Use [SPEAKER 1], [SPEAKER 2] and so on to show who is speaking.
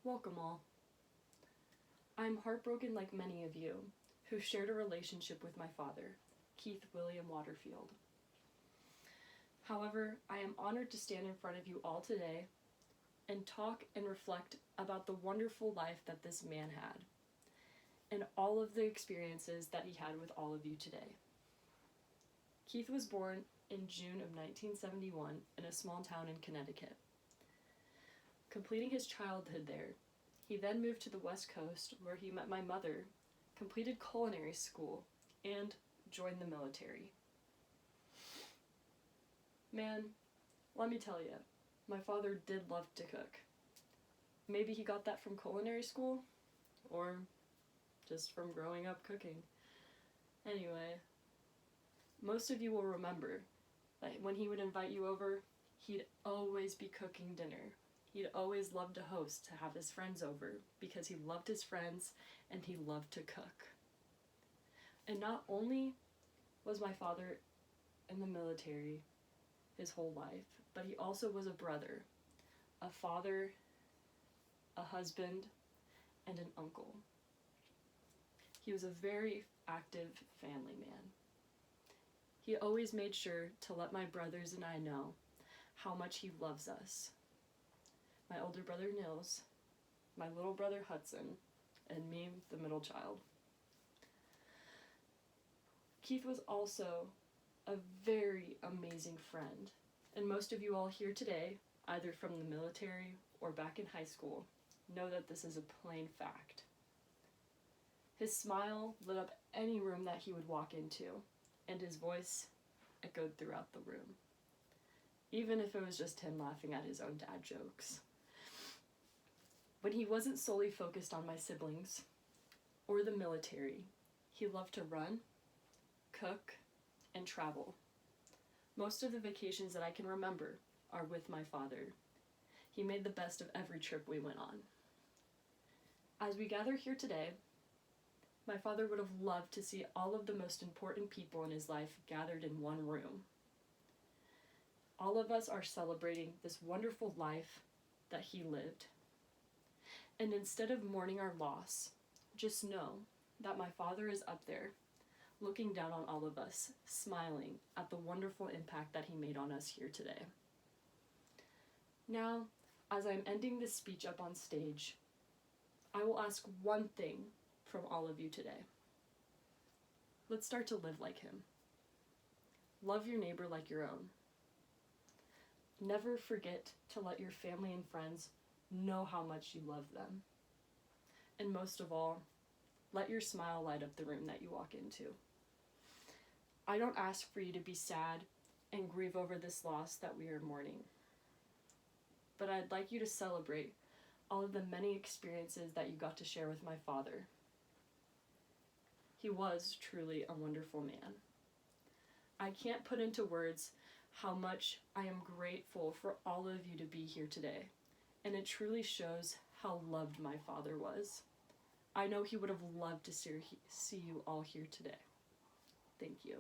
[SPEAKER 1] Welcome all. I am heartbroken like many of you who shared a relationship with my father, Keith William Waterfield. However, I am honored to stand in front of you all today and talk and reflect about the wonderful life that this man had and all of the experiences that he had with all of you today. Keith was born in June of 1971 in a small town in Connecticut. Completing his childhood there, he then moved to the West Coast where he met my mother, completed culinary school, and joined the military. Man, let me tell you, my father did love to cook. Maybe he got that from culinary school, or just from growing up cooking. Anyway, most of you will remember that when he would invite you over, he'd always be cooking dinner. He'd always love to host, to have his friends over, because he loved his friends and he loved to cook. And not only was my father in the military his whole life, but he also was a brother, a father, a husband, and an uncle. He was a very active family man. He always made sure to let my brothers and I know how much he loves us. My older brother Nils, my little brother Hudson, and me, the middle child. Keith was also a very amazing friend, and most of you all here today, either from the military or back in high school, know that this is a plain fact. His smile lit up any room that he would walk into, and his voice echoed throughout the room, even if it was just him laughing at his own dad jokes. When he wasn't solely focused on my siblings or the military, he loved to run, cook, and travel. Most of the vacations that I can remember are with my father. He made the best of every trip we went on. As we gather here today, my father would have loved to see all of the most important people in his life gathered in one room. All of us are celebrating this wonderful life that he lived. And instead of mourning our loss, just know that my father is up there, looking down on all of us, smiling at the wonderful impact that he made on us here today. Now, as I'm ending this speech up on stage, I will ask one thing from all of you today. Let's start to live like him. Love your neighbor like your own. Never forget to let your family and friends know how much you love them. And most of all, let your smile light up the room that you walk into. I don't ask for you to be sad and grieve over this loss that we are mourning, but I'd like you to celebrate all of the many experiences that you got to share with my father. He was truly a wonderful man. I can't put into words how much I am grateful for all of you to be here today, and it truly shows how loved my father was. I know he would have loved to see you all here today. Thank you.